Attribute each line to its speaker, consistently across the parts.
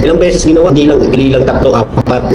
Speaker 1: Ilang beses ginawa, hindi lang tatlo, apat.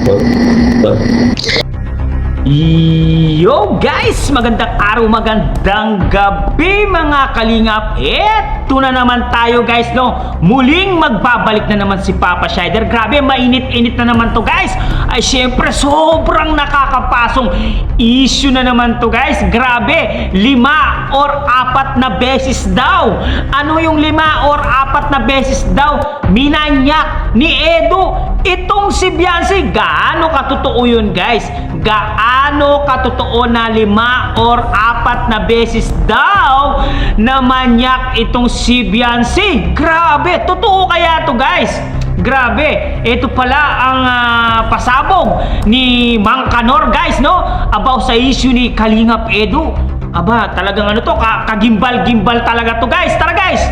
Speaker 2: Yo guys! Magandang araw, magandang gabi mga kalingap. Eto na naman tayo guys, no? Muling magbabalik na naman si Papa Shider. Grabe, mainit-init na naman to guys. Ay syempre, sobrang nakakapasong issue na naman to guys. Grabe, 5 or 4 na beses daw. Ano yung 5 or 4 na beses daw? Minanyak ni Edo itong si Beyonce. Gaano katotoo yun guys? Gaano katotoo na 5 or 4 na beses daw na manyak itong si Beyonce? Grabe, totoo kaya to guys? Grabe, ito pala ang pasabog ni Mang Kanor guys, no? About sa issue ni Kalingap Edo. Aba, talagang ano to, kagimbal-gimbal talaga to guys. Tara guys,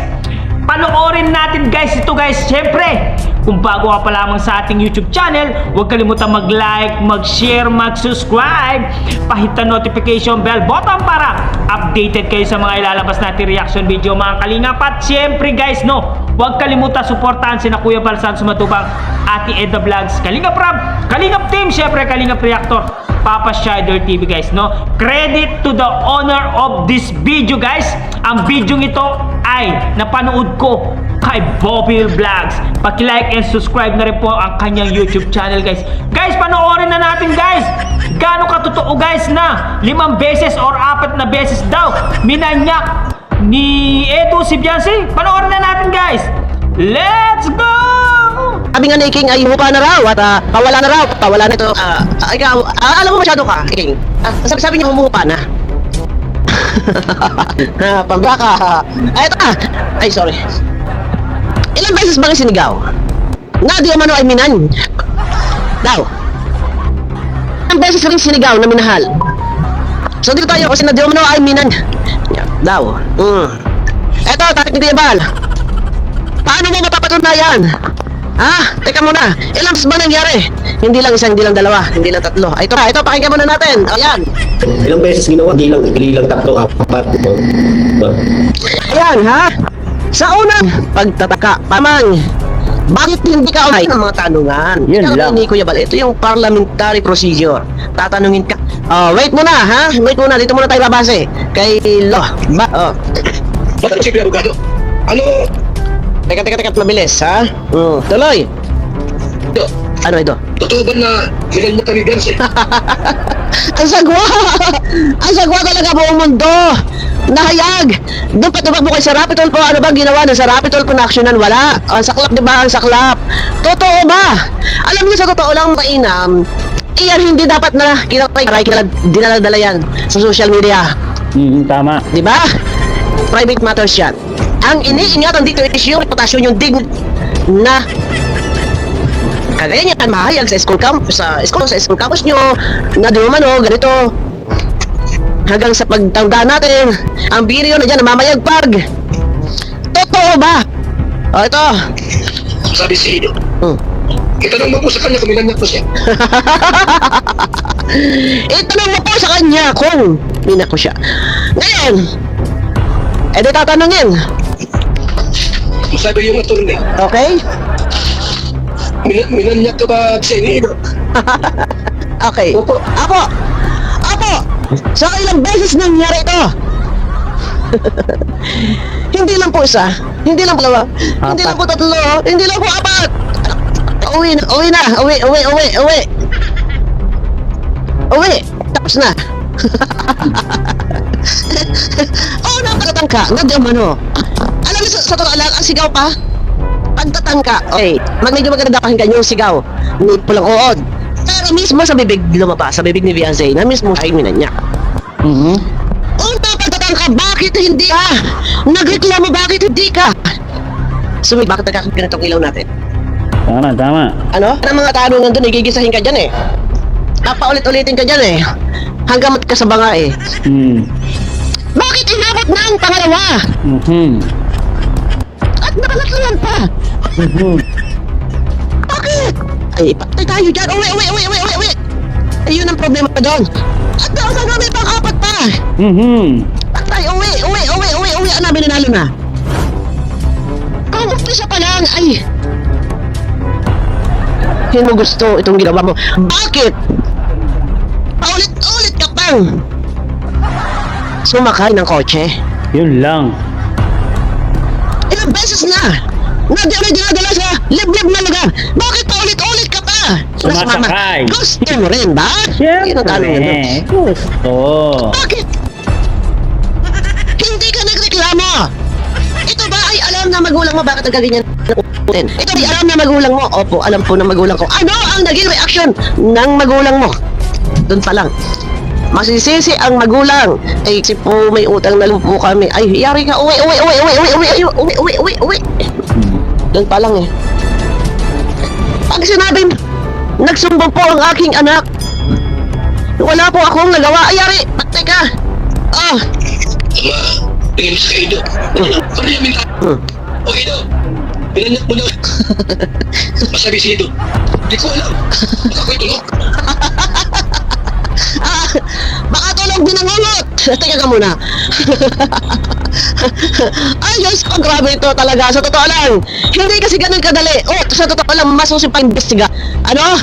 Speaker 2: panoorin natin guys ito guys. Siyempre, kung bago ka pa lamang sa ating YouTube channel, huwag kalimutan mag-like, mag-share, mag-subscribe, pahit ang notification bell button para updated kayo sa mga ilalabas natin reaction video mga kalingap. At siyempre guys, no, huwag kalimutan suportahan sina Kuya Balsan Sumatubang, Ate Edna Vlogs, Kalingap Rab, Kalingap Team, siyempre Kalingap Reactor, Papa Shider TV guys, no. Credit to the owner of this video guys. Ang video ito ay napanood ko kay Bobby Vlogs. Paki-like and subscribe na rin po ang kanyang YouTube channel guys. Guys, panoorin na natin guys. Gaano katotoo guys na 5 beses or 4 na beses daw minanyak ni Edo si Beyonce. Panoorin na natin guys. Let's go!
Speaker 3: Sabi nga ni King ay hupa na raw at pawala na ito. Ikaw, alam mo masyado ka, King. Sabi niya humuhupa na. Pambaka. Ito na. Ay, sorry. Ilang beses bang sinigaw? Na di umano ay minan. Daw. Ilang beses rin sinigaw na minahal. So dito tayo kasi na di umano ay minan. Daw. Ito, takip ni Diabal. Paano mo mapapatunayan? Teka muna. Ilang beses ba nangyari? Hindi lang isa, hindi lang dalawa, hindi lang tatlo. Ito, pakinggan muna natin. Ayan.
Speaker 1: Ilang beses ginawa, hindi lang tatlo, apat.
Speaker 3: Ayan, ha? Sa unang pagtataka, pamang, bakit hindi ka umay ng mga tanungan? Yun lang. Ni Kuya Bal, ito yung parliamentary procedure. Tatanungin ka. Wait muna, ha? Wait muna, dito muna tayo babase. Kay Lo.
Speaker 4: Bakit si abogado? Ano?
Speaker 3: Teka, mabilis, ha? Tuloy.
Speaker 4: Ito,
Speaker 3: Ano ito?
Speaker 4: totoo ba na minanyak ka ni Beyonce?
Speaker 3: Ang sagwa! Ang sagwa talaga buong mundo! Nahayag! Doon patubag mo kay Sarapitol po. Ano bang ginawa ng Sarapitol po na aksyonan? Wala. Ang saklap, di ba? Ang saklap. Totoo ba? Alam niyo sa totoo lang mainam, iyan hindi dapat na dinala yan sa social media.
Speaker 2: Tama.
Speaker 3: Di ba? Private matters yan. Ang iniingatan dito is yung reputasyon, yung na kagaya niya kan mahayag sa school campus nyo na di umano ganito hanggang sa pagtanda natin ang video na dyan namamayagpag. Totoo ba? Ito
Speaker 4: Sabi si Ido. Itanong mo po sa kanya kung minanyak mo siya.
Speaker 3: Itanong mo po sa kanya kung minak ko siya. Ngayon di tatanungin.
Speaker 4: Sabi yung attorney,
Speaker 3: Okay?
Speaker 4: minanyak ka ba si Ido?
Speaker 3: Okay.
Speaker 4: Opo.
Speaker 3: Apo! So ilang beses nangyari ito? Hindi lang po isa, hindi lang po dalawa, hindi lang po tatlo, hindi lang po apat. Uwi. Tapos na. Nakakatangka, nga di umano. Alam mo sa totoo lang, ang sigaw pa, pagtatangka, okay, medyo maganda pakinggan yung sigaw ni Pulang Uod. Pero mismo sa bibig lumabas, sa bibig ni Beyonce, na mismo siya ay minanyak. Una pagtatangka, bakit hindi ka? Nagreklamo, bakit hindi ka? Bakit nagkakaganit ang ilaw natin?
Speaker 2: Tama.
Speaker 3: Ano? Ang mga tanungan doon, igigisahin ka dyan eh. Paulit-ulitin ka dyan eh. Hanggang matkasaba nga eh. Bakit inabot na ang pangalawa? At nakalakalan pa. Bakit? Ay, patay tayo dyan. Uwi. Ayun ang problema pa doon. At naman may pang-apat pa. Patay, uwi. Ang namin nanalo na. Kung umpisa pa lang, ay bakit mo gusto itong ginawa mo? Bakit? Paulit-ulit ka pang sumakay ng kotse.
Speaker 2: Yun lang.
Speaker 3: Ilang beses na di ako dinadala sa liblib na lugar. Bakit paulit-ulit ka pa?
Speaker 2: Sumasakay.
Speaker 3: Gusto mo rin ba? Yun ang tanong nyo.
Speaker 2: Gusto.
Speaker 3: Bakit? Hindi ka nagreklamo. Ito ba ay alam na magulang mo bakit nagkaganyan? Ito ay alam na magulang mo. Opo, alam po ng magulang ko. Ano ang naging reaction ng magulang mo? Doon pa lang. Masisisi ang magulang. Ay, kasi po may utang na loob po kami. Ay, yari ka. Uwi. Doon pa lang eh. Pag sinabing, nagsumbong po ang aking anak. Wala po akong nagawa. Ay, yari. Patay ka. Ah.
Speaker 4: Ama, tingin sa Edo. Ano yung minta? O Edo, pinanyak mo na. Masabi si Edo. Di ko alam. Baka ko'y tulog.
Speaker 3: Baka tulog din ang ulot. Teka ka muna. Ay, Diyos ko, grabe ito talaga. Sa totoo lang, hindi kasi ganun kadali. Oh, sa totoo lang, masusin pa imbestiga. Ano?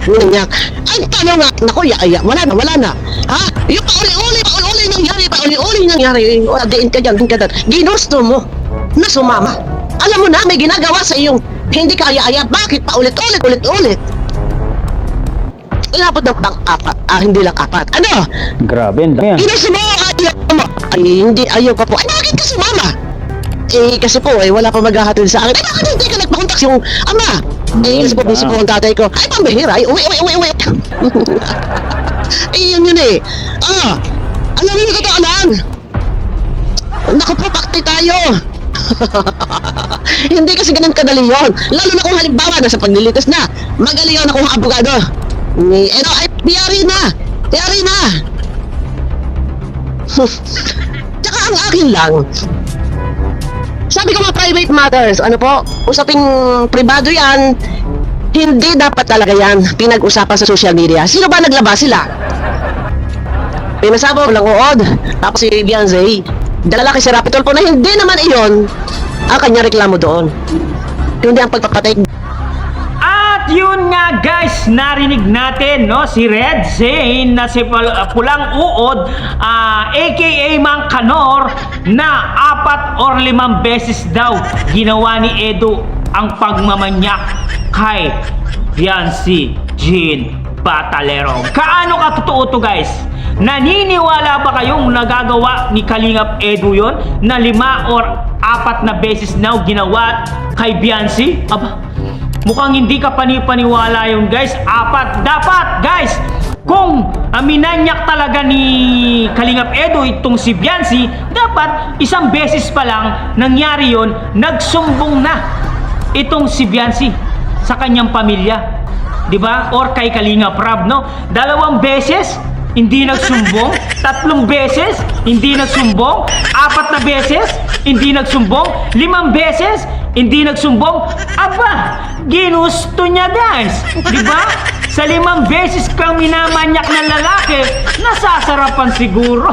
Speaker 3: Nanyak. Ang tanong nga, naku, ya, wala na. Ha? Yung pauli-uli nangyari. Wala, diin ka dyan. Ginusto mo na sumama. Alam mo na, may ginagawa sa iyong hindi ka aya-aya. Bakit paulit-ulit? Inabot ng pang-apat. Hindi lang apat. Ano?
Speaker 2: Grabe, ang dami yan.
Speaker 3: Ginusto mo, ayaw mo. Ay, hindi, ayaw ka po. Ay, bakit ka sumama? Eh, kasi po, wala pa maghahatid sa akin. Ay, bakit hindi ka nagpakontak yung ama? Eh, kasi po, busy po ang tatay ko. Ay, pambihira. Ay, uwi. Yun eh. Alam mo yung totoo lang. Naku po, pakti tayo. Hindi kasi ganun kadali yun. Lalo na kung halimbawa, nasa paglilitis na. Magaling yun akong abogado. Ay, tiyari na. Tsaka ang akin lang, sabi ko mga private matters, ano po, usaping pribado yan, hindi dapat talaga yan pinag-usapan sa social media. Sino ba naglabas sila? Pinasabog lang uod, tapos si Beyonce, dalala kay si Rapitol po na hindi naman iyon ang kanya reklamo doon. Kundi ang pagpapatay.
Speaker 2: At yun nga guys, narinig natin no si Red Zane na si Pulang Uod, aka Mang Kanor, na 4 or 5 beses daw ginawa ni Edo ang pagmamanyak kay Beyonce Jean Batalero. Kaano ka totoo to guys? Naniniwala ba kayong nagagawa ni Kalingap Edo yon na 5 or 4 na beses na ginawa kay Beyonce? Aba, mukhang hindi ka panipaniwala yun guys. 4 dapat guys. Kung minanyak talaga ni Kalingap Edo itong si Beyonce, dapat 1 beses pa lang nangyari yon, nagsumbong na itong si Beyonce sa kanyang pamilya, di ba? Or kay Kalingap Rab, no? 2 beses hindi nagsumbong, 3 beses hindi nagsumbong, 4 na beses hindi nagsumbong, 5 beses hindi nagsumbong. Aba, ginusto niya guys, di ba? Sa 5 beses kang minamanyak ng lalaki, nasasarapan siguro.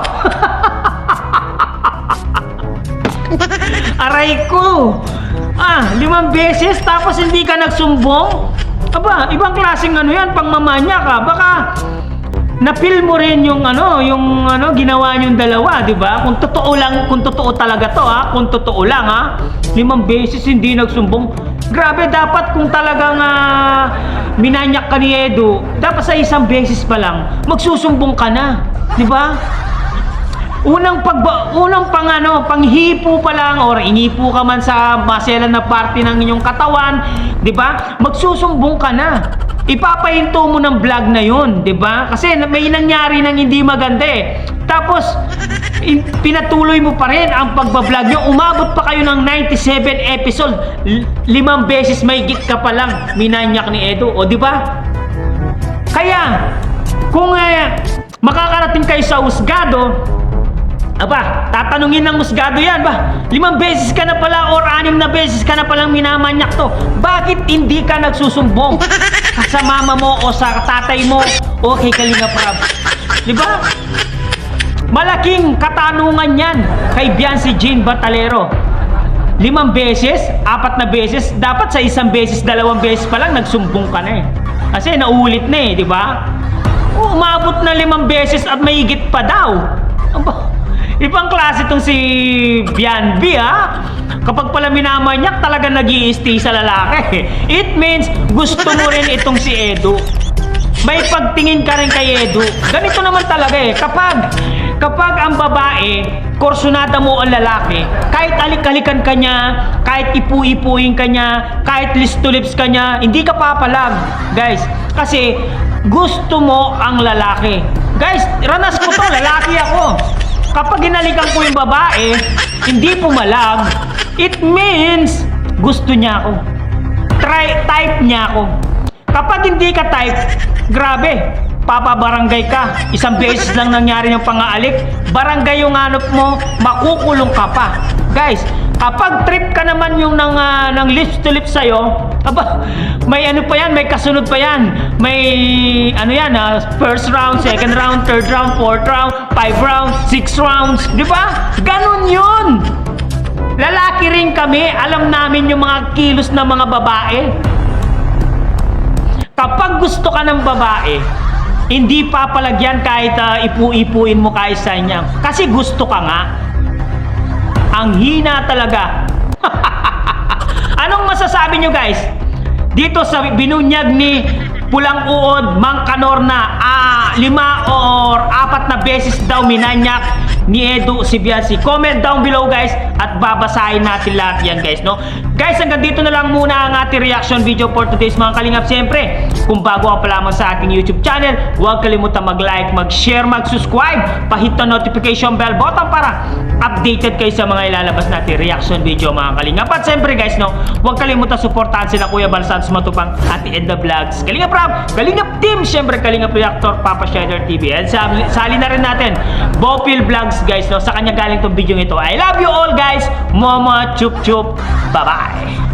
Speaker 2: Aray ko. 5 beses tapos hindi ka nagsumbong? Aba, ibang klaseng ano yan, pangmamanya ka. Baka na-feel mo rin yung ginawa niyong dalawa, di ba? Kung totoo talaga to, kung totoo lang, 5 beses hindi nagsumbong. Grabe, dapat kung talagang minanyak ka ni Edo, dapat sa 1 beses pa lang magsusumbong ka na, di ba? Unang panghipo pa lang or inipo ka man sa maselan na parte ng inyong katawan, 'di ba? Magsusumbong ka na. Ipapahinto mo ng vlog na 'yon, 'di ba? Kasi may nangyari nang hindi maganda eh. Tapos pinatuloy mo pa rin ang pagba-vlog niyo. Umabot pa kayo ng 97 episode. 5 beses mahigit ka pa lang minanyak ni Edo, o 'di ba? Kaya kung makakarating kayo sa husgado, aba, tatanungin ng husgado yan ba? 5 beses ka na pala or 6 na beses ka na palang minamanyak to. Bakit hindi ka nagsusumbong sa mama mo o sa tatay mo o kay Kalingap Rab? Diba? Malaking katanungan yan kay Beyonce Jean Batalero. 5 beses 4 na beses, dapat sa isang beses, 2 beses pa lang nagsumbong ka na eh. Kasi naulit na eh, di ba? Umabot na 5 beses at mahigit pa daw. Aba, ibang klase itong si Bianbi ha. Kapag pala minamanyak, talaga nag-i-stay sa lalaki. It means gusto mo rin itong si Edu. May pagtingin ka rin kay Edu. Ganito naman talaga eh. Kapag ang babae, kursunada mo ang lalaki, kahit alik-alikan ka niya, kahit ipu-ipuin ka niya, kahit lips to lips ka niya, hindi ka papalag. Guys, kasi gusto mo ang lalaki. Guys, ranas ko to, lalaki ako. Kapag hinalikan ko yung babae, hindi pumalag, it means gusto niya ako. Type niya ako. Kapag hindi ka type, grabe, papabarangay ka. Isang beses lang nangyari yung pangaalik, barangay yung hanap mo, makukulong ka pa. Guys, kapag trip ka naman yung ng lips to lips sa'yo, aba, may ano pa yan, may kasunod pa yan. May ano yan, first round, second round, third round, fourth round, 5 rounds, 6 rounds, di ba? Ganon yun. Lalaki rin kami, alam namin yung mga kilos ng mga babae. Kapag gusto ka ng babae, hindi papalagyan kahit ipu-ipuin mo kahit sa niya. Kasi gusto ka nga. Ang hina talaga. Anong masasabi nyo guys? Dito sa binunyag ni Pulang Uod, Mang Kanorna, 5 or 4 na beses daw minanyak ni Edu si Biansi. Comment down below guys at babasahin natin lahat yan guys, no? Guys, hanggang dito na lang muna ang ating reaction video for today's mga kalingap. Siyempre, kung bago ka pa lamang sa ating YouTube channel, huwag kalimutan mag-like, mag-share, mag-subscribe, pahit ang notification bell button para updated kayo sa mga ilalabas natin reaction video mga kalingap. At siyempre guys, no, huwag kalimutan suportahan sila Kuya Bal Santos Matupang at Edna Vlogs, Kalingap Rap, Kalingap Team, siyempre Kalingap Reactor, Papa Shader TV, and sali na rin natin Bopil Vlogs guys, no, sa kanya galing tong video ito. I love you all guys, Momo, chup chup, bye bye.